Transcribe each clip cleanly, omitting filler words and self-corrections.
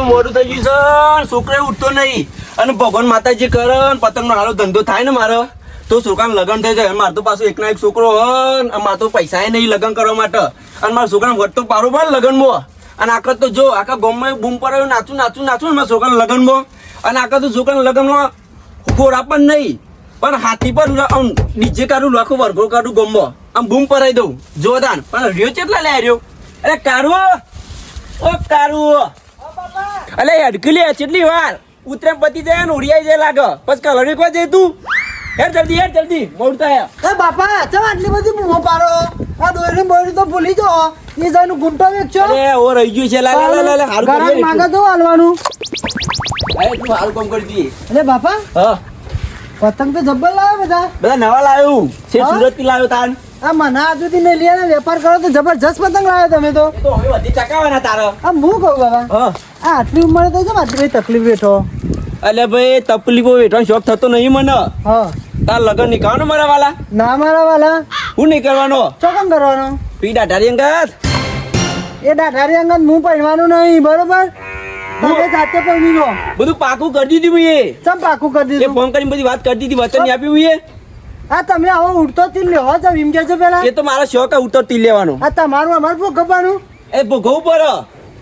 તો મોડું થઈ ગયું છે, છોકરા ઉઠતો નહીં અને ભગવાન માતાજી કરે પતંગનો હાલો ધંધો થાય ને મારો તો છોકરાને લગ્ન થઈ જાય. મારે તો પાછો એકના એક છોકરો હોય, મારે તો પૈસા નહીં લગ્ન કરવા માટે, અને મારા છોકરાને વટ તો પાડો પડે લગ્નમાં. અને આખા તો જો આખા ગામમાં બૂમ પડાવ્યું નાચું નાચું નાચું ને મારા છોકરાના લગ્નમાં. અને આખા તો છોકરાના લગ્નમાં ખોરા પણ નહીં પણ હાથી પર નીચે કાઢું લાખો વર્ગો કાઢું ગામમાં આમ બૂમ પરાઈ દઉં જોરદાર. પણ રહ્યો કેટલા લે રહ્યો? અરે કાઢવો ઓ કાઢવો અલે અડકલી કેટલી વાર ઉતરે પતી જાય ને ઉડિયાઈ જાય લાગે પછી કલર એકવા જાય તું. હેર જલ્દી મોડું થાય. એ બાપા ચમ આટલી બધી બૂમો પાડો? આ દોરી બોરી તો ભૂલી જો એ જઈને ગુંટો વેચજો. અરે ઓ રહી ગયું છે લે હારું ગરમ માંગે તો હાલવાનું. અરે તું હારું કામ કરી દી. અરે બાપા હા પતંગ તો જબ્બર લાવે બધા નવા લાવ્યું છે. સુરત થી લાવ્યો તાન. આ મને આજુથી ને લઈને વેપાર કરો તો જબરજસ્ત પતંગ લાવ્યો તમે તો. તો હવે વધી ચકાવાના તારો. આ હું કહું બાબા હા આ આટલી ઉંમરે તો આટલી બધી તકલીફ બેઠો. અલે ભાઈ તકલીફો વેઠવાનો શોખ થતો નહીં મને. હા તાર લગન નીકળવાનો મારા વાલા. ના મારા વાલા હું નહીં કરવાનો. ચોકમ કરવાનો? પી દાઢારી અંગત એ દાઢારી અંગત હું પહેરવાનું નહીં બરોબર. તમે જાતે પહેરી લો. બધું પાકું કરી દીધું મેં. ચમ પાકું કરી એ દીધું? ફોન કરીને બધી વાત કરી દીધી વચન ની આપ્યું મેં. આ તમે આવો ઉડતો તીર લેવો છો એમ કે છો પેલા? એ તો મારો શોખ ઉતર તી લેવાનો. આ તમારું અમારું ભોગવવાનું. એ ભોગવવું પડે.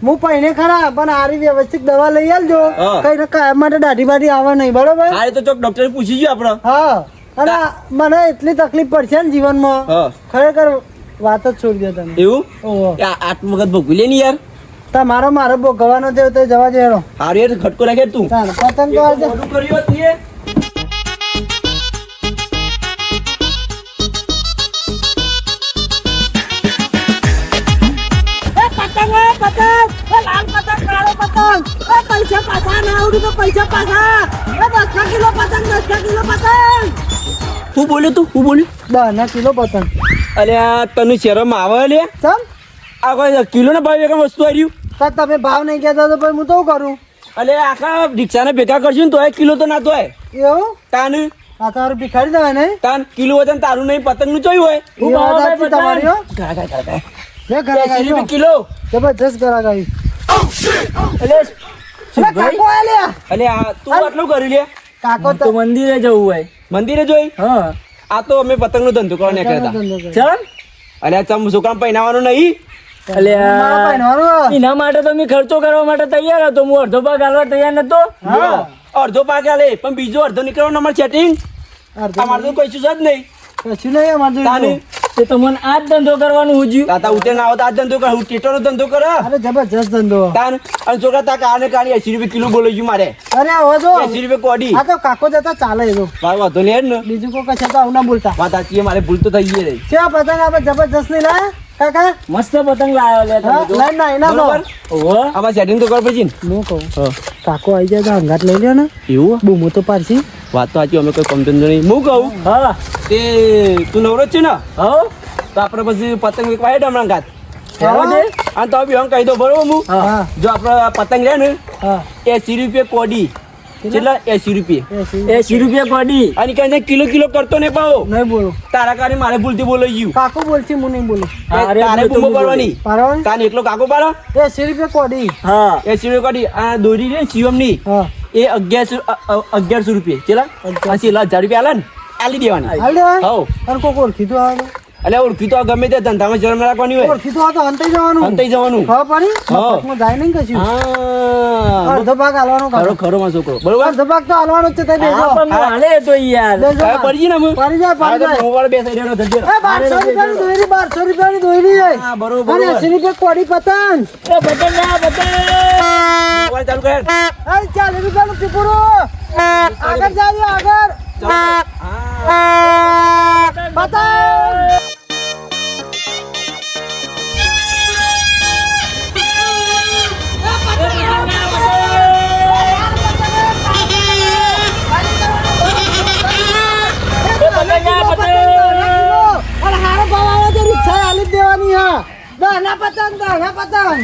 હું પહેને ખરા પણ આરી વ્યવસ્થિત દવા લઈ આવજો. હા. કઈ કાયમ માટે દાઢી બાઢી આવે નહીં બરોબર. હારે તો ચોક ડોક્ટર પૂછી ગયો આપડે. હા અને મને એટલી તકલીફ પડશે ને જીવનમાં હા ખરેખર વાત જ છોડી દો તમે. એવું ઓહો આટલું વખત ભોગવી લે ને યાર. તમારો મારો ભોગવવાનો છે તો જવા દેવાનો. હારું યાર ખટકો રાખે તું. ચાલ પતંગ તો આજે મોડું કર્યું હતું એ. પૈસા પાછા ના આવડું તો પૈસા પાછા. 10 કિલો પતંગ. હું બોલ્યો તું હું બોલ્યું? 10 કિલો પતંગ. અલ્યા તને શરમ આવે લે? ચમ આ કોઈ કિલો ના ભાવ એક વસ્તુ આવ્યું. તો તમે ભાવ નહીં કહેતા તો પછી હું તો કરું. અલે આખા રિક્ષાને ભેગા કરશું ને તો 1 કિલો તો ના તો હોય. એવું તાન આ તારું ભિખારી દેવાય નહીં. તાન કિલો વજન તારું નહીં પતંગ નું જોયું હોય. એ વાત સાચી તમારી હો. જે ઘરાક 80 રૂપિયા આવ્યો. કિલો. જબરજસ્ત ઘરાક આવી. અલે અરે કાકો આલ્યા. અલે આ તું આટલું કરી લે. કાકો તો મંદિરે જવું હોય. મંદિરે જોઈ. હા આ તો અમે પતંગ નો ધંધો કરવા નીકળ્યા હતા. ચલ અલ્યા ચમ છોકરાને પહેરાવાનું નહીં. મારા પહેરવાનું. એના માટે તો મેં ખર્ચો કરવા માટે તૈયાર હતો. હું અડધો ભાગ હાલવા તૈયાર નતો. હા. અડધો પાક આલે પણ બીજો અડધો નીકળવાનો અમારે સેટિંગ. અમારે તો કશું જ નહીં. કશું નહીં અમારે તાને જોઈતું. તે તો મને આ જ ધંધો કરવાનું હુજ્યું. તાતા ઉતરે ના આવતા આ ધંધો કર. હું ટેટોનો ધંધો કર. અરે જબરજસ્ત ધંધો. તાન અને છોકરા તા કાને કાને 80 રૂપિયા કિલો બોલો છું મારે. અરે હવે જો 80 રૂપિયા કોડી. આ તો કાકો જતા ચાલે એ તો. મારો વાંધો નહીં ને. બીજું કોઈ કશે તો આવું ના બોલતા. વાત સાચી મારે ભૂલ તો થઈ ગઈ રહી. છે આ પતંગ આપણે જબરજસ્ત નહીં લાયા કાકા? મસ્ત પતંગ લાવ્યો લે તમે હા, તો. લાઈન ના એના તો. બરોબર? ઓહો આમાં સેટિંગ તો કર પછી ને. હું કહું હા. કાકો આવી જાય તો અંગાત લઈ લ્યો ને. એવું બૂમો તો પાડશી. વાત તો સાચી અમે કોઈ કમ ધંધો નહીં. હું કહું હા તે તું નવરો જ છે ને હા તો આપણે પછી પતંગ વેચવા હેડ હમણાં ગાત. હા. અને તો બી હું કહી દઉં બરોબર હું. હા જો આપણે પતંગ રહે ને હા 80 રૂપિયા કોડી. કેટલા? 80 રૂપિયા. 80 રૂપિયા કોડી. અને કઈ કિલો કિલો કરતો ને પાવો. નહીં બોલું. તારા કારણે મારે ભૂલથી બોલાઈ ગયું. કાકો બોલશે હું નહીં બોલું. અરે તારે હું તો બૂમો બોલું. પાડવાની. પાડવાનું તાને એકલો કાકો પાડો. 80 રૂપિયા કોડી. હા 80 રૂપિયા કોડી. આ દોરી રે શિવમ ની હા એ 1100 રૂપિયા. ચેલા 1000 રૂપિયા આલે ને આલી દેવાની. હાલ દેવાય. હવ અને કોક ઓળખી તો આવે. એટલે ઓળખી તો ગમે તે ધંધામાં શરમ ના રાખવાની હોય. ઓળખી તો આવે તો અંતે જવાનું. અંતઈ જવાનું. ખબર પડી? હા. મફતમાં જાય નહીં કશું. હા અડધો ભાગ હાલવાનો ખરો કાકો. ખરો માં છોકરો બરોબર. અડધો ભાગ તો હાલવાનો જ છે તઈ હા, દેજો. પણ હું હાલે તો યાર. દેજો. હવે પડી ગઈ ને અમે. પડી જાય પડી જાય. મોવાળ બે સાઈડ નો ધંધો. એ 1200 રૂપિયાની દોરી 1200 રૂપિયાની દોરી જાય. હા બરોબર અને બરોબર. 80 રૂપિયા કોડી પતંગ. એ પતંગ ના પતંગ. મોવાળ ચાલુ કર. અરે 40 રૂપિયાનું ટીપુરું. આગળ જાજો આગળ. પતંગ. અને હારો ભાવ આવે તો રિક્ષા આલી જ દેવાની હા. દહના પતંગ.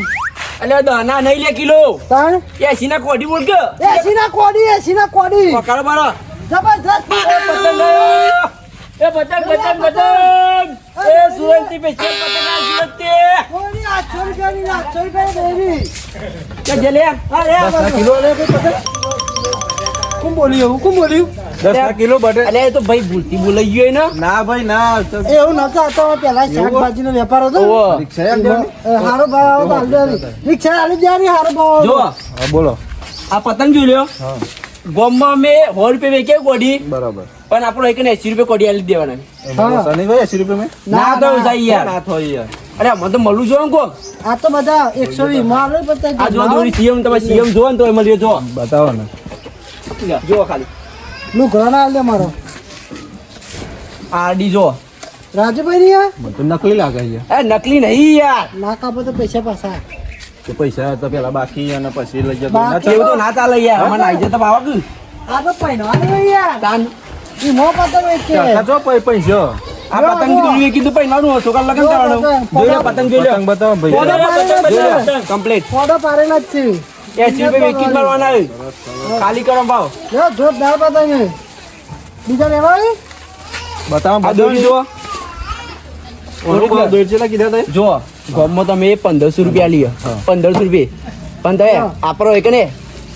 એટલે દાના નહીં લે કિલો. તાણ 80 ના કોડી બોલ કે. 80 ના કોડી. પકડ બારો. જબરજસ્ત પતંગ આવ્યો. એ પતંગ. એ સુરત થી સ્પેશિયલ પતંગ આ સુરત થી. કોડી 800 રૂપિયાની 800 રૂપિયાની દોરી. કે જે લે કિલો લે કોઈ પતંગ કોણ બોલ્યું કોણ બોલ્યું 10 કિલો બટે અલે એ તો ભાઈ ભૂલથી બોલાઈ ગયો ને ના ભાઈ ના એવું નતો આ તો પેલા શાકભાજીનો વેપાર હતો ને. ઓવો. રિક્ષા એમ દેવાની? હારો ભાવ આવો તો હાલ દેવાની. રિક્ષા હાલી દેવાની, હારો ભાવ આવો જો તો. હા બોલો આ પતંગ જોઈ લ્યો હા ગોમમાં મેં 100 રૂપિયા વેચે કોડી બરાબર પણ આપણો એક 80 રૂપિયા કોડી આલી દેવાના હા. શનિભાઈ 80 રૂપિયા મેં ના તો જાય યાર ના થાય યાર અરે મને તો મળું જો કોક આ તો બધા 120 માં આલે પતંગ. આ જો દોરી સીએમ તમે સીએમ જો ને તો એ મળ્યો જો બતાવો ને જો ખાલી લુગડા ના આલે મારો આરડી જો રાજુભાઈ ની આ મને તો નકલી લાગે છે એ નકલી નહીં યાર ના કાપો તો પૈસા પાછા. કે પૈસા તો પેલા બાકી અને પછી લઈ જતો ના બાકી. એવું તો ના ચાલે યાર મને આઈ જતા ભાવ કે આ તો પહેરવાનું હોય યાર. તાન ઈ મો પતંગ વેચે. ચાલે જો પૈસા આ પતંગ દોરી કીધું પહેરવાનું છોકરા લગન કરવાનું જોઈ લો પતંગ જોઈ લો પતંગ બતાવો ભાઈ કમ્પ્લીટ ફોટો પાડેલા જ છે. 80 રૂપિયા વેચી જ મળવાના હોય. ખાલી કરો ભાવ જો જોરદાર પતંગ છે. બીજા લેવા હોય? બતાવો આ દોરી જો દોરી ચેલા કીધા તા જો ગોમમાં તમે 1500 રૂપિયા લીયો 1500 રૂપિયા પણ તમે આપણો એક ને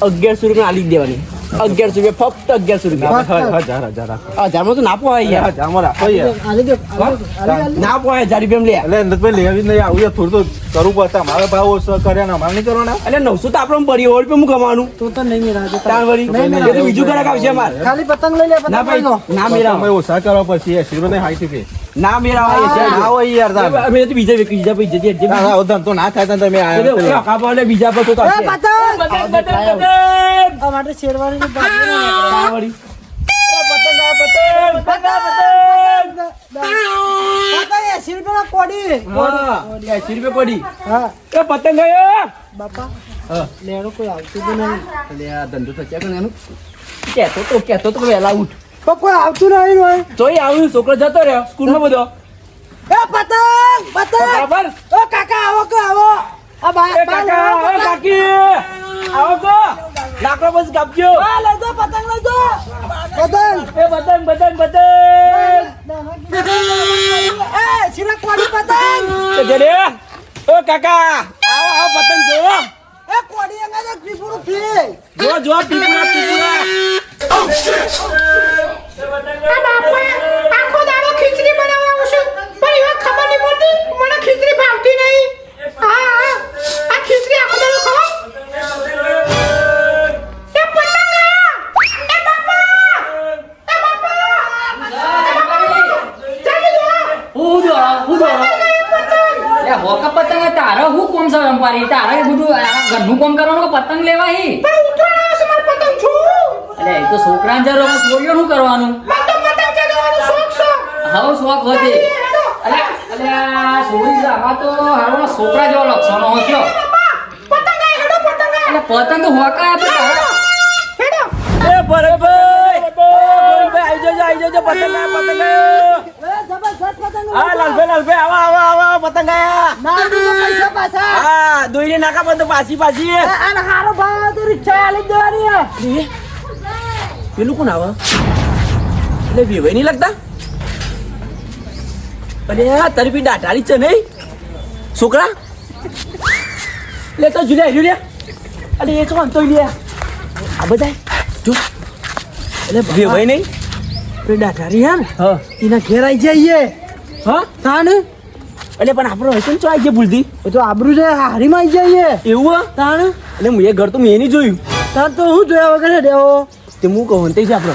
1100 રૂપિયા આલી જ દેવાની 1100 રૂપિયા ફક્ત 1100 રૂપિયા હજાર રાખો હજારમાં તો ના પોહાય યાર હજારમાં રાખો યાર આલી દો, આલી દો, આલી દો. ના પોહાય 1000 રૂપિયા લે એટલે નંદભાઈ લેવી જ નહીં આવું યાર થોડું તો કરવું પડશે અમારે ભાવ ઓછો કર્યા ને અમારે નહીં કરવાના એટલે 900 તો આપણે પડી 100 રૂપિયા હું કમાવાનું તું તો નહીં મેળવજો. તાણ વળી એ તો બીજું ગ્રાહક આવશે અમારે ખાલી પતંગ લઈ લે, ના પતંગ લઈ લો. ભાઈ ના મેરા તમે ઓછા કરવા પછી 80 રૂપિયા હાઈ રૂપિયા ના મેરા ના હોય યાર તારે. અમે તો બીજા બીજા પૈસા જે તારા આવો ધંધો ના થાય તો તમે આયા બીજા પર તો એ થશે. પતંગ! પતંગ, પતંગ, પતંગ. આ માટે શેરવાનીની બાકી ના આવે. તાણ વળી. એ પતંગ આ પતંગ, પતંગ, પતંગ. પતંગ 80 રૂપિયાના કોડી. હા, 80 રૂપિયા પડી. હા, એ પતંગ આયો. બાપા હા. લેણું કોઈ આવતું જ નહીં. એટલે આ ધંધો થશે કે એનું કહેતો તો વહેલા ઉઠ પણ કોઈ આવતું નહીં હોય. તોય આવ્યું છોકરો જતો રહ્યો સ્કૂલમાં બધો એ પતંગ! પતંગ! બરાબર ઓ કાકા આવો કે આવો. આ બા- એ બા કાકા લેવો એ પતંગ. કાકી આવો તો લાકડો બસ કાપજો આ લઈ જાઓ, પતંગ લઈ જાઓ. પતંગ! એ બતંગ બતંગ બતંગ એ શીલા કોડી પતંગ! તો જરે ઓ કાકા આવો આવો પતંગ જોવો એ કોડી અંગા તો ત્રિપુરું ફી. જો ટીપુરા આખો દાડો ખીચડી બનાવવા છું પણ એવા ખબર નહીં પડતી મને ખીચડી ભાવતી નહીં હા આ ખીચડી આખો દાડો ખાવ એ પતંગ આયા એ બાપા ચાલી જા હોકા પતંગ તારે હું કોમ છે રંપારી તારે બધું આ ઘરનું કામ કરવાનું કે પતંગ લેવા હી પણ ઉતરાણ આવે છે માર પતંગ છું એટલે એ તો છોકરાને જરો છોડ્યો શું કરવાનું મને તો પતંગ ચગાવવાનો શોખ છે હવે શોખ વધે અલે અલે આ છોડી જાવા તો હારો છોકરા જેવો લક્ષણો હસ્યો પતંગ આય હેડો પતંગ આય એટલે પતંગ તો હોકા આપે તારે હેડો એ બરાબર ગોવિંદભાઈ આવી જજો પતંગ આયો એ જબરજસ્ત પતંગ. હા લાલભાઈ આવો પતંગ આયા ના દીધો પૈસા પાછા. હા દોઈને નાખા પણ તો પાછી એ આને હારો ભાવ આવે તો રિક્ષા આલી જ દેવાની છે. પેલું કોણ આવે એટલે વેવાઈ નહીં લાગતા અરે આ તારી પી દાટારી છે નહીં છોકરા લે તો જુલિયા અરે એ તો અંતો લે આ બધા જો એટલે વેવાઈ નહીં પેલી દાઢારી હે ને, હા એના ઘેર આઈ જઈએ. હા તાણ એટલે પણ આપણો હશે ને ચો આવી ગયા ભૂલતી એ તો આબરૂ છે હારીમાં આઈ જઈએ. એવું હે? તાણ એટલે મેં ઘર તો મેં નહીં જોયું તાણ તો હું જોયા વગર દેવો. તે હું કહું તે જ આપણો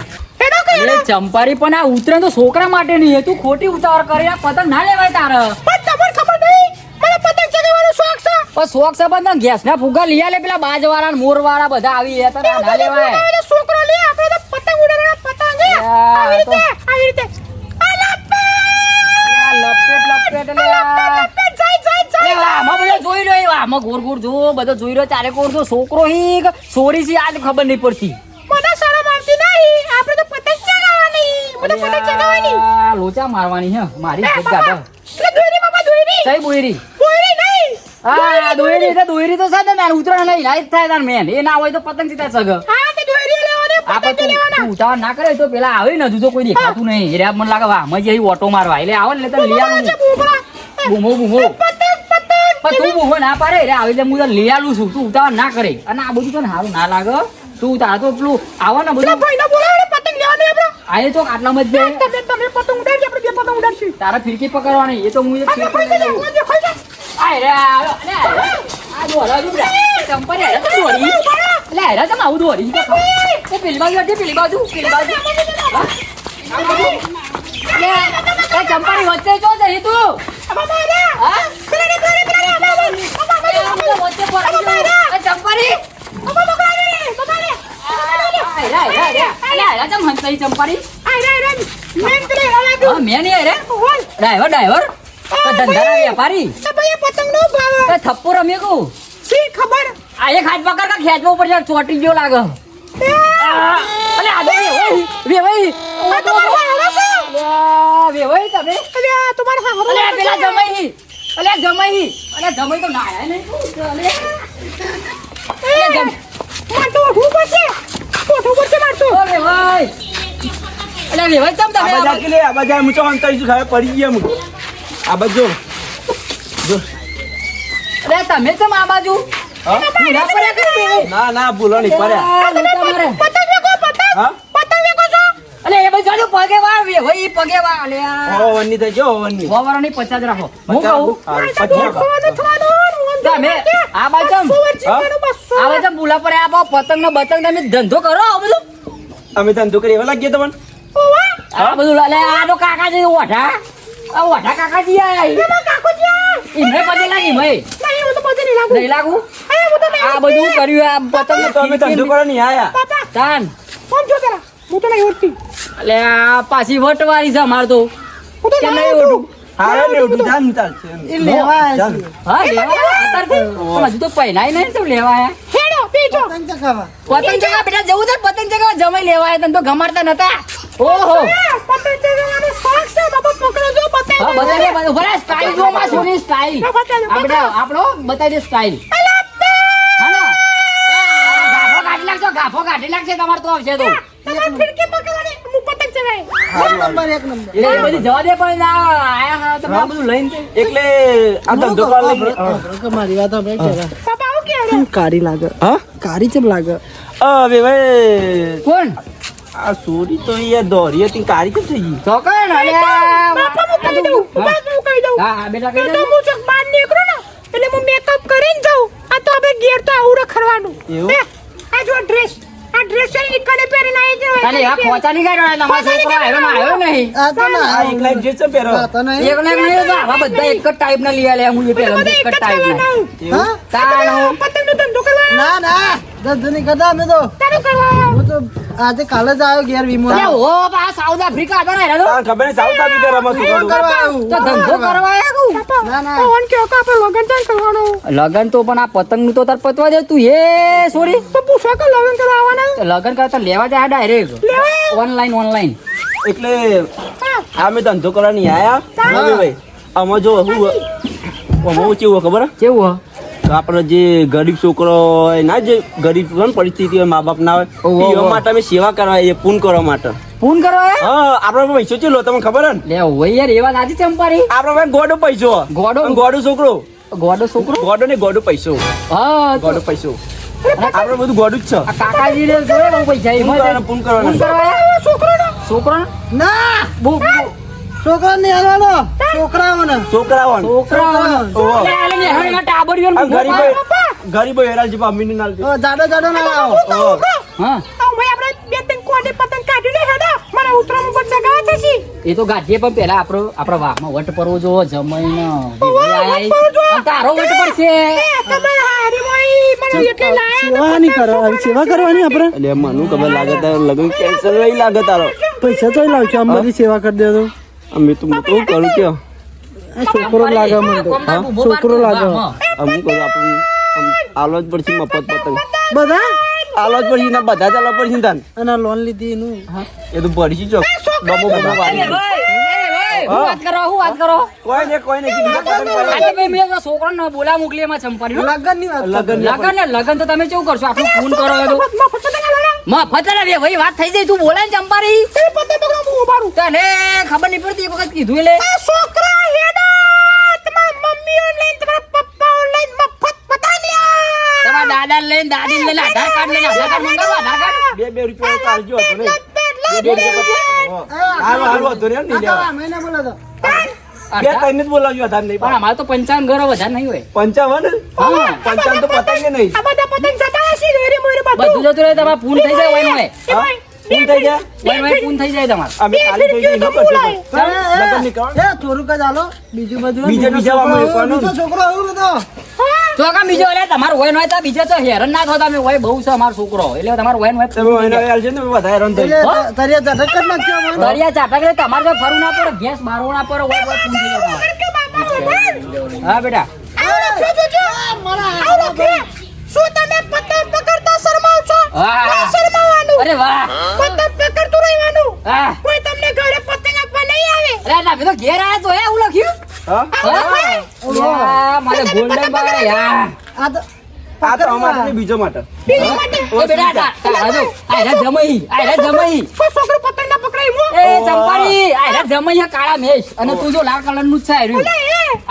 એટલે ચંપારી પણ આ ઉતરે તો છોકરા માટે નહીં તું ખોટી ઉતાવળ કરી આ પતંગ ના લેવાય તારે પણ તમને ખબર નહીં મને પતંગ ચગાવવાનો શોખ છે પણ શોખ છે બધા ગેસ ના ફુગા લઈ આલે પેલા બાજવાળા ને મોરવાળા બધા આવી રહ્યા તને ના લેવાય છોકરો લે આપણે તો પતંગ ઉડાડવાનો પતંગ છે યા, આવી તો- રીતે આ લપેટ એટલે આ એ આમાં બધો જોઈ લો આમાં ગોર ગોર જો બધો જોઈ રહ્યો ચારે કોર જો છોકરો હી કે સોરી સી આજ ખબર નહીં પડતી મને શરમ આવતી નહીં આપણે તો પતંગ ચગાવવાની મને પતંગ ચગાવવાની આ લોચા મારવાની હે મારી ઇજ્જત ગાઢ એટલે દોરી બાબા દોરી સહી બોયરી દોરી નહીં આ દોયરી તો સાદે ના ઉતરણ લઈ લાઈટ થાય તાર મેન એ ના હોય તો પતંગ સીધા સગ હા તે દોરી લેવાની આ પતંગ તું લેવાના તું ઉતાવળ ના કરે તો પેલા આવે ને હજુ તો કોઈ દેખાતું નહીં હેરા મને લાગે વાહ મજી ઓટો મારવા એટલે આવો ને એટલે તને લઈ છે આવું બૂમરા બૂમો બૂમો પતંગ પતંગ પણ તું બહુ ના પાડે રે આવી એટલે હું તને લઈ આલું છું તું ઉતાવળ ના કરે અને આ બધું તને સારું ના લાગે તું તાર તો પેલું આવો ને બધું ભાઈને બોલાવો પતંગ લેવા દે આપણે આયે તો આટલામાં જ બે તમે પતંગ ઉડાડજો આપણે બે પતંગ ઉડાડશું તારા ફિરકી પકડવાની એ તો હું એક આપણે ખાઈ જાય ઓજે ખાઈ જાય આય રે આ દોરા દુબરા ચંપરે રે તો દોરી લે રે તમે આવું દોરી તે પેલી બાજુ પેલી બાજુ હા? લે એ ચંપાની વચ્ચે જો જઈ તું હા વચ્ચે પડી ગયો ચંપાની ચંપાની મેં નહીં રે ડ્રાઈવર ધંધાના વેપારી થપ્પો રમી કું ખબર આ એક હાથ પકડ કા ખેંચવો ઉપર ચોટી ગયો લાગે અલે આ વેવાઈ વેવાઈ તમે અલે પેલા જમાઈ તો ના આયા નહીં ઓ વેવાઈ અલે વેવાઈ તમ તમે આ બાજુ લે આ બાજુ હું તો અંતર છું ખાવા પડી ગયા હું આ બાજુ જો અલે તમે કેમ આ બાજુ હા? પૂરા પડ્યા કે વેવાઈ ના ના ભૂલો નહીં પડ્યા હા અલે એ બધું પગે વા વેવાઈ પગે વા અલે ઓવનની થઈ ગયો ઓવનની વાવરાની 50 રાખો હું કહું તમે આ બાજુ આ બાજુ ભૂલા પડે આ પતંગ નો બતંગ તમે ધંધો કરો આ બધું અમે ધંધો કરી એવા લાગીએ તમને આ બધું અલે આ તો કાકાજી ઓઠા આ ઓઠા કાકાજી આયા ઇમને પગે લાગી ભાઈ નહીં લાગુ આ બધું કર્યું આ તો અમે ધંધો પતંગ કરવા નહીં આયા તાન હું તો નહીં ઉઠતી અલે આ પાછી વટવારી છે અમાર તો કેમ નહીં ઓઢું હારે ને ઉઠું જાન ચાલશે એ લેવા ચાલ. હા લેવા અત્યારથી પણ હજુ તો પહેલાય નહીં તો લેવા આયા હેડો પીજો પતંગ ચગાવવા. પતંગ ચગાવવા બેટા જવું તો પતંગ ચગાવવા જમાઈ લેવા આયા તને તો ગમાડતા નતા ઓહો પતંગ ચગાવવાનો શોખ છે બાબા પકડો જો પતંગ હા બતાવી દે ભલા સ્ટાઇલ જો માં સોની સ્ટાઇલ આપણે આપણો બતાવી દે સ્ટાઇલ હા ને ગાફો કાઢી લાગશે તમાર તો આવશે તો તમારે ફિરકી પકડવાની હું પતંગ ચગાવી એક નંબર એટલે એ બધી જવા દે પણ ના આયા હા તમે આ બધું લઈને એટલે આ ધંધો કરવા લઈ કે મારી વાત આપણે પેલા બાબા આવું કે કારી લાગે હા કારી ચમ લાગે હવે ભાઈ કોણ આ સોરી તો યાર દોરી હતી કારી કેમ થઈ ગઈ ચોકન અલે બાપા હું કહી દઉં બાપા હું કહી દઉં હા બેટા કહી તો દે હું જગ બહાર નીકળું ને એટલે હું મેકઅપ કરીને જાઉં આ તો આપણે ઘેર તો આવું રખડવાનું એવું? હે, આ જો ડ્રેસ આ ડ્રેસ છે ઈ કને પહેરીને આવી તારે આ જાય પહોંચા નહીં કાઢવાના તમારા છોકરો આવ્યો નહીં આ તો ના આ એક લાઈફ જે છે પહેરો આ તો નહીં એક લાખ નહીં તો આવા બધા એક જ ટાઈપ ના લઈ આલે હું એ પહેલા એક જ ટાઈપ ના હા તાણો પતંગ નો ધંધો કરવા ના ના ધંધો નહીં કરતા અમે તો તારું કરવા હું તો આજે કાલે જ આવ્યો ઘેર વીમો અરે ઓ બા સાઉથ આફ્રિકા હતા ને આ ખબર નહીં સાઉથ આફ્રિકા રમત વીમો કરવા આવ્યું. તો ધંધો કરવા આયા કુ ના ના ઓન કે ઓકા આપણે લગન ચાલ કરવાનો લગન તો પણ આ પતંગ નું તો તાર પતવા દે તું એ સોરી તો પૂછો કે લગન કરવા આવવાના લગન કરતા લેવા જાય ડાયરેક્ટ ઓનલાઈન એટલે આ મેં ધંધો કરવા નહીં આયા હવે ભાઈ આમાં જો હું આમાં કેવું હોય ખબર કેવું આપણે જે ગરીબ છોકરો હોય ના જે ગરીબ હોય ને પરિસ્થિતિ હોય મા બાપ ના હોય ઓહો. એવા માટે અમે સેવા કરવા એ પૂન કરવા માટે ફોન કરો હા આપડે પૈસો ચેલો તમને ખબર હે ને લે હોય યાર એવા નાજી ચંપારી આપડે ભાઈ ગોડો પૈસો ગોડો? અને ગોડો છોકરો ગોડો છોકરો ગોડો ને ગોડો પૈસો હા તો ગોડો પૈસો આપડે બધું ગોડું જ છે આ કાકાજી ને જોડે બહુ પૈસા પૂન કરવાના, પૂન કરવાના. છોકરો ના બહુ છોકરા નહીં હાલવાનો છોકરાઓને છોકરાઓને. ઓહો. ટાબરિયો આ ગરીબો હેરાલ છે અમીની નાલ છે. જાડો જાડો ના લાવો ઓહો. હા આવ ભાઈ આપણે બે ત્રણ કોની પતંગ કાઢી લે હેડો મને ઉતરામ ઉપર જગાવા થશી એ તો ગાંઠીએ પણ પેલા આપણા વાહમાં વટ પરવો જો જમાઈને તારો વટ પડશે તમે હારી મોઈ મને એટલે લાયા સેવા નહીં કરવાની સેવા કરવાની આપણે એટલે મનું ખબર લાગે તારે લગ્ન કેન્સલ નહીં લાગે તારો પૈસા તો લાવજો આમ બધી સેવા કરી દેજો અમે તો હું તો કરું કે આ છોકરો લાગે મને તો છોકરો લાગે અમુક કરું આપણું આલો જ પડશે મફત પતંગ બધા આલો જ પડશે ના બધા ચાલવા પડશે ને તાન અને લોન લીધી એનું એ તો પડશે ચોક બબો બબો વાળી. હું વાત કરો કોઈ ને કોઈ ને કીધું પતંગ પાડે. આજે ભાઈ મેં છોકરાને બોલા મોકલી એમાં ચંપારી લગન ની વાત લગન ને લગન ને લગન તો તમે કેવું કરશો આપણું ફોન કરો તો મફત ને ભાઈ વાત થઈ જાય તું બોલાય ને ચંપારી તને ખબર નહીં પડતી એક વખત કીધું એટલે છોકરા હેડો તમારા મમ્મીઓ લઈને તમારા પપ્પાઓ દાદા લઈને દાદી લઈને આધાર કાર્ડ મંગાવો આધાર કાર્ડ 2 રૂપિયા તો આલજો હતો નહીં. 2 રૂપિયા હારું હતો ને નહીં લેવા. મહિના બોલો તો બે કઈને જ બોલાવજો આધાર નહીં. પણ અમારે તો 55 ઘરો વધારે નહીં હોય 55 હા 55 તો પતંગે નહીં. આ બધા પતંગ જતા હશે દોરી મોરી બધું જતું રહે તમારે પૂન થઈ જાય હોય હા? શું થઈ જાય? હોય પૂન થઈ જાય તમારે અમે ખાલી થઈ જઈ ન કરશો લગન નહીં કરો. એ થોડુંક જ હાલો બીજું બધું બીજા વાળો એકવાનો. બીજો છોકરો આવ્યો બધો તો કામ બીજો એટલે તમારું હોય હોય તો બીજે તો હેરાન ના થો તમે હોય બહુ છે અમારો છોકરો એટલે તમારું હોય હોય તમે એને આલજો ને વધારે રન થઈ. એટલે તરિયા ઝટક જ નાખ્યો મને. દરિયા ચાટક રે તમારે તો ફરવું ના પડે ગેસ મારવું ના પડે હોય પૂન થઈ જાય તમારે હા બેટા શું તમે પતંગ પકડતા શરમાવ છો હા. ના શરમાવાનું અરે વાહ પતંગ પકડતું રહેવાનું હા કોઈ તમને ઘરે પતંગ આપવા નહીં આવે અરે ના તો ઘેર આયા તો હે એવું લખ્યું હા? યા, મારે ગોલ્ડન ભાઈ યા આ તો આ તો અમારે નહીં, બીજો માટે. બીજા માટે એ બેટા તારા જો આયરા જમઈ કોઈ છોકરો પતંગ ના પકડાય હું એ ચંપારી આયરા જમઈ હે કાળા મેશ અને તું જો લાલ કલર નું જ છે આયરું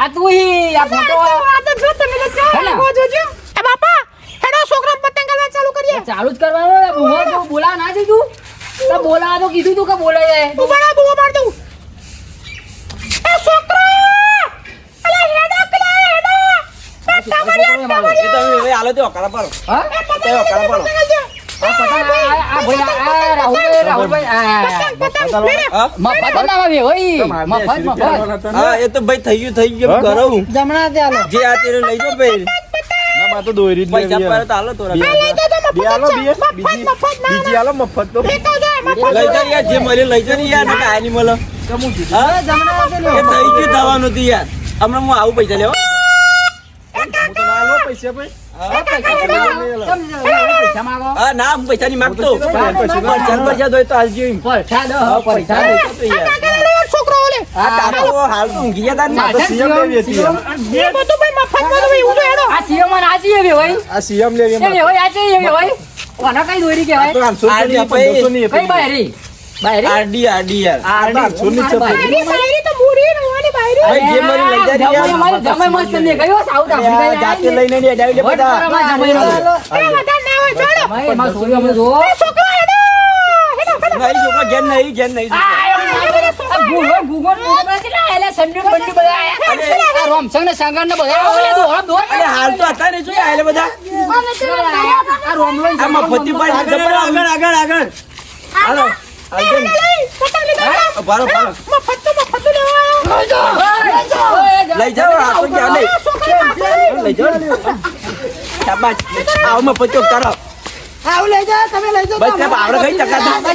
આ તું હી આ ફોટો આ તો જો તમે તો હે ને? ચાલો જોજો એ બાપા હેડો છોકરા પતંગ કરવા ચાલુ કરીએ ચાલુ જ કરવાનું ને બુવા તો બોલા ના થઈ તું તો બોલા તો કીધું તું કે બોલાય તું બડા બુઓ માર દઉં એ છોકરો અલે હેડો કલે હેડો એ તો હવે હાલો તે ઓકાળા પાડો. હા તે ઓકાળા પાડો. આ પતંગ આ ભાઈ આ રાહુલભાઈ હા? મફત ના આવે હોય મફત હા, એ તો ભાઈ થઈ ગયું કરો હું. જમણા ત્યાં હાલો જે આ તેરે લઈ જાઓ ભાઈ. ના માં તો દોરી જ પૈસા લેવી પાડો તો હાલો થોડા. બે આલો બીજી આલો મફત તો લઈ જાઓ યાર, જે મળે લઈ જાઓ ને યાર, નકર આ નહીં મળે. હા? જમણા ત્યાં એ થઈ ગયું થવાનું હતું યાર. હમણાં હું આવું પૈસા લેવા. હું તો ના આલો પૈસા ભાઈ પૈસા માંગો હા, ના હું પૈસા નહીં માંગતો. પૈસા દો તો આલજો એમ. પૈસા દો પૈસા દો તો યાર. છોકરો ઓલે આ તારો હાલ તો ઊંઘી ગયા તા ને. તો સીએમ લેવી હતી યાર. એ બધું ભાઈ મફતમાં તો ભાઈ ઉજો હેડો આ સીએમ માં નાચી એવી હોય આ સીએમ લેવી એવી હોય આ છે એવી હોય કોના કઈ દોરી કહેવાય 500 રૂપિયા ની કઈ બાયરી બાયરી આરડી યાર. બાયરી બાયરી તો મૂડી રહેવાની બાયરી ભાઈ જે મરી લઈ જાય ને યાર. અમારે જમાઈ મસ્ત ને ગયો સાઉથ આફ્રિકા જાતે લઈને નહીં અડાવી લે બધા. એ વધારે ના હોય જોડો જમાઈ એમાં સોરી અમે જો છોકરો હેડો હેડો નહીં છોકરા ઘેર નહીં. અરે હાલ તો હતા ને જોઈ આલે બધા. આ મફતી ભાઈ જબર આગળ. હાલો હાલજો ને. ભારો લઈ જાઓ આ તો ક્યાં નહીં. લઈ જાઓ ને. શાબાશ. આવો મફત ચોક તારો. આવું લઈ જાઓ તમે લઈ જાઓ બસ ત્યાં આવડે કઈ ચકાતા આવડે.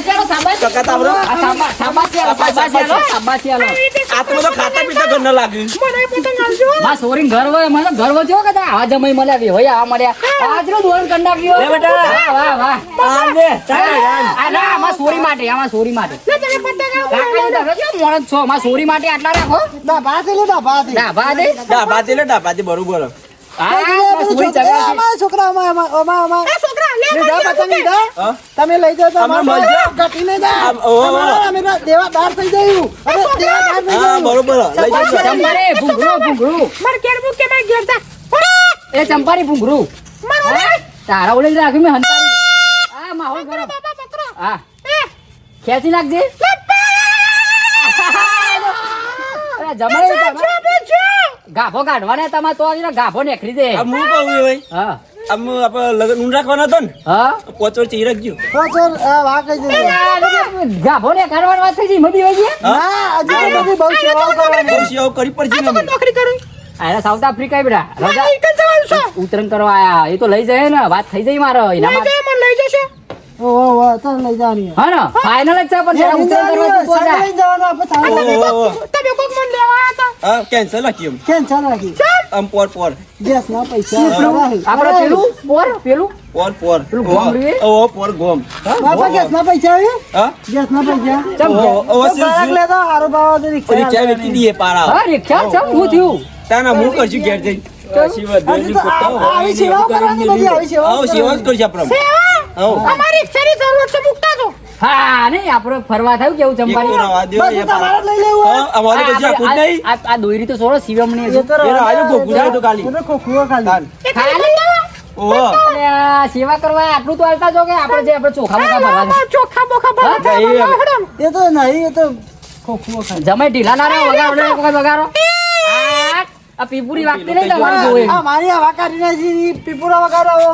આ તો બધો ખાતા પીતા ઘર ન લાગે. સોરી માટે આટલા રાખો ડાભાથી લે ડાભાથી ડાબા દે ડાબાથી બરોબર. છોકરા હા? તમે લઈ જાઓ તો અમે મળી જાઓ. ઘટીને જા આમ, ઓહો. અમે દેવા દાર થઈ જયું હવે દેવા દાર થઈ હા જયું બરોબર. લઈ જાઓ. ચંપારે ભૂંગળું માર ઘેર મૂક કે માર ઘેર જા એ ચંપારી ભૂંગળું માર ઓલે તારા ઓલે રાખ્યું મેં હંતારી આ માહોલ કરો બાપા પત્રો હા ખેંચી નાખજે અરે જમાઈ ગાભો કાઢવાને તમારે તો આવીને ગાભો નેખરી દે આમ હું કહું ભાઈ. હા આમ આપણે લગન ઊંડ રાખવાનો હતો ને. હા 5 વાર ચી રાખજો. પાછળ વાહ કહી દીધું ગાભો ને કાઢવાની વાત થઈ ગઈ મળી હોય છે ના હજી તો બધી બહુ સેવાઓ કરવાની બહુ સેવાઓ કરી પડશે ને અમને. નોકરી કરું આયા સાઉથ આફ્રિકા બેટા રજા મારે ઈકલ જવાનું છે ઉતરણ કરવા આયા એ તો લઈ જાય ને વાત થઈ જાય મારો એના લઈ માટે જાય મને લઈ જશે ઓહો તો લઈ જવાની હા ને ફાઇનલ જ છે પણ જરા ઉતરણ કરવા તું પોતા. લઈ જવાનું આપણે સારું ઓહો. તમે કોક મને લેવા હતા હા કેન્સલ રાખી એમ. કેમ ચાલ રાખી આમ પોર ગેસ ના પૈસા આપણે પેલું પેલું પોર. પેલું ગોમ રે? ઓહો પોર ગોમ. બાપા ગેસ ના પૈસા આવે હા ગેસ ના પૈસા ઓહો ઓહો તો કલાક લેતો હારું ભાવ તો રિક્ષા વેચી દઈએ પારા. હા રિક્ષા છે હું થયું તાના હું કરશું ઘેર જઈ. શિવા દેવની હજી તો કુત્તા હોય. આવી સેવાઓ કરવાની બધી આવી સેવાઓ આવો સેવા જ કરશે આપણે. આવો. અમારી શેરી જરૂર છે મુકતા જો હા નહીં આપણે ફરવા થયું કેવું એક તો ચંપારી રવા દ્યો, બધું એ પારા. તમારે જ લઈ લેવું હા, અમારે કશું આખું જ નહીં. આ દોરી તો છોડો શિવમની એ તો એનો આજે ગોખું જાય તો ખાલી. એ તો ખોખુઓ ખાલી તાન. એ ખાલી ઓહો અલે આ સેવા કરવા આટલું તો હાલતા જો કે આપણે જે આપણે ચોખા બોખા ભરવા છે. ચોખા બોખા ભરવા હા, એ- હેડો. એ તો નહીં એ તો ખોખું ખાય. જમાઈ ઢીલા ના રહે વગાડો એક વખત વગાડો આ પીપુરી વાગતી નહીં તમારે જોવે આ મારી આ વાકાડીના જે પીપુરા વગાડો આવો.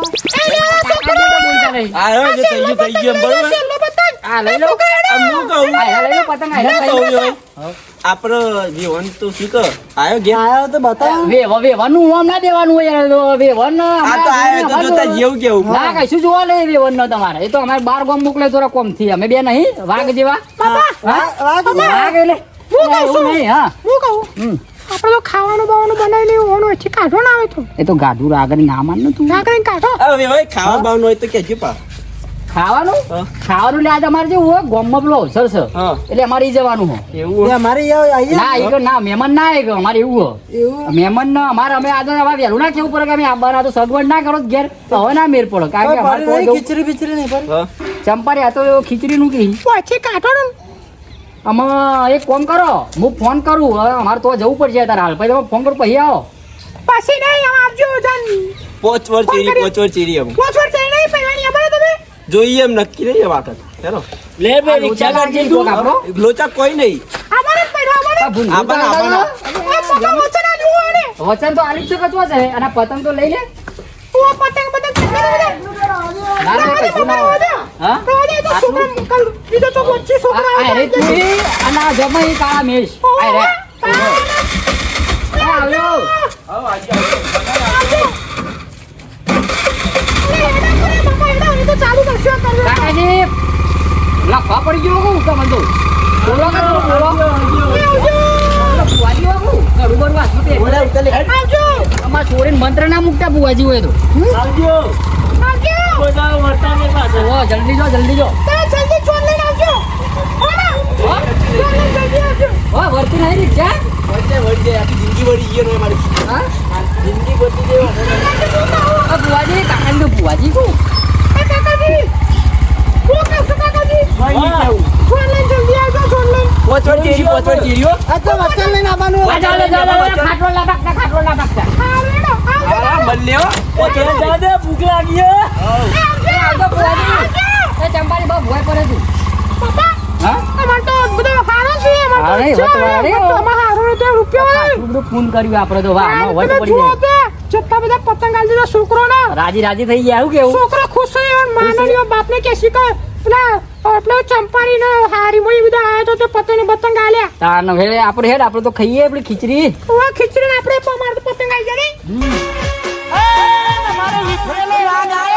કાકા જેવું બોલતા નહીં. આ રહ્યો જે થઈ ગયું બરોબર છેલ્લો પતંગ. આ લઈ લો આ હું કહું આ લઈ લો પતંગ આ હું લઈ કહું લો. હવે. આપણે જીવન તો શીખ આયો ગયા આયો તો બતાવો. વેવાનું આમ ના દેવાનું હોય યાર. વેવન આ તો આયો તો જોતા જેવું કેવું ના કશું જોવા નહીં વેવન નો તમારે એ તો અમારે 12 ગામ મોકલે થોડા કોમ થી અમે બે નહીં વાઘ જેવા હા? વાઘ વાઘ એટલે એવું નહીં હા હું કહું હમ. આપણે તો ખાવાનું બાવાનું બનાવી લેવું ઓનો એથી કાઢો ના આવે તો એ તો ગાઢું આગળ ના માન તું ના કરીને કાઢો હવે ભાઈ ખાવા બાવાનું હોય તો કેજો પા ખાવાનું હા. ખાવાનું એટલે આજે અમારે જેવું હોય ગોમમાં પેલો અવસર છે હા. એટલે અમારે ઈ જવાનું હોય એવું એ મારી આઈએ ના એ ના મહેમાન ના આવે અમારે એવું હોય એવું મહેમાન ના અમારે અમે આજે હવે વહેલું ના કેવું પડે કે અમે આવવાના તો સગવડ ના કરો તો ઘેર તો હવે ના મેર પડે કારણ કે અમારે પડી કોઈ નહીં, ખીચડી બીચડી નહીં પડી. હા ચંપારી આ તો ખીચડી નું કી પછી કાઢો ને આમાં એક કામ કરો હું ફોન કરું હવે અમારે તો જવું પડશે તારે હાલ પછી તમે ફોન કરો પછી આવો પછી નહીં આમ આવજો જાન પોચવર ચીરી એમ પોચવડ થઈ નહીં પહેવાની અમારે તમે જોઈએ એમ નક્કી નહીં એ વાત ચાલો લે બે રિક્ષા લાગી કોક આપણો લોચા કોઈ નહીં અમારે જ પહેરવા અમારે આ ભૂંડું તો આબાના. આ પપ્પા વચન આ જુઓ ને વચન તો આલી જ છે કચવા છે અને આ પતંગ તો લઈ લે ઓ પતંગ પતંગ ના ના કશું ના હોય. હા બીજો તો વચ્ચે છોકરા આ રે તું અને આ જમાઈ કાળા મેશ આ રે આવ્યો ચાલુ કરશો કરજો કાકાજી લખવા પડી ગયો હું તમને તો બોલો કે બોલો બુવાજી વાગું કરું બરું વાંચું તે આવજો અમાર છોડીને મંત્ર ના મૂકતા બુવાજી હોય તો આવજો આવજો બધા વર્તા ને પાસે ઓ જલ્દી જો તમે જલ્દી છોડ લઈને આવજો ઓલા છોડ લઈને જલ્દી આવજો ઓ વર્તી નહીં રિક્ષા વચ્ચે આખી જિંદગી વળી ગઈ ને મારી હા જિંદગી બદલી દેવો આ બુવાજી કાકાને તો બુવાજી કહું કાકાજી હું કહું છું કાકાજી છોડ લઈને જલ્દી આવજો છોડ લઈને પોચવર ચીરી હો આ તો વચન લઈને આવવાનું હોય. ખાટલો લાગતા હા લેડો આવજો હા બદલે હો પોચવર દાદા ભૂખ લાગી હે આવજો બુવાજી એ ચંપાની બહુ ભોય પડે તું પપ્પા હા અમાર તો બધો હારો છે અમાર હારે, તો વટવાળે. અમાર હારો તો રૂપિયો વાળો બધું ફોન કર્યું આપણે તો વાહ આમાં વટ પડી જુઓ જાય તો જેટલા બધા પતંગ આલી દીધા છોકરોને રાજી થઈ ગયા આવું કેવું છોકરો ખુશ થઈ ગયો માનવીઓ બાપને કે શીખે પેલા એટલો ચંપારી ને હારી મોઈ બધા આયા તો તે પતંગ ને પતંગ આલ્યા તાન હવે આપણે તો ખાઈએ આપણી ખીચડી ઓવા ખીચડી ને આપણે અમાર તો પતંગ આઈ જાય ને મારે વિફરેલો રાગ આવ્યો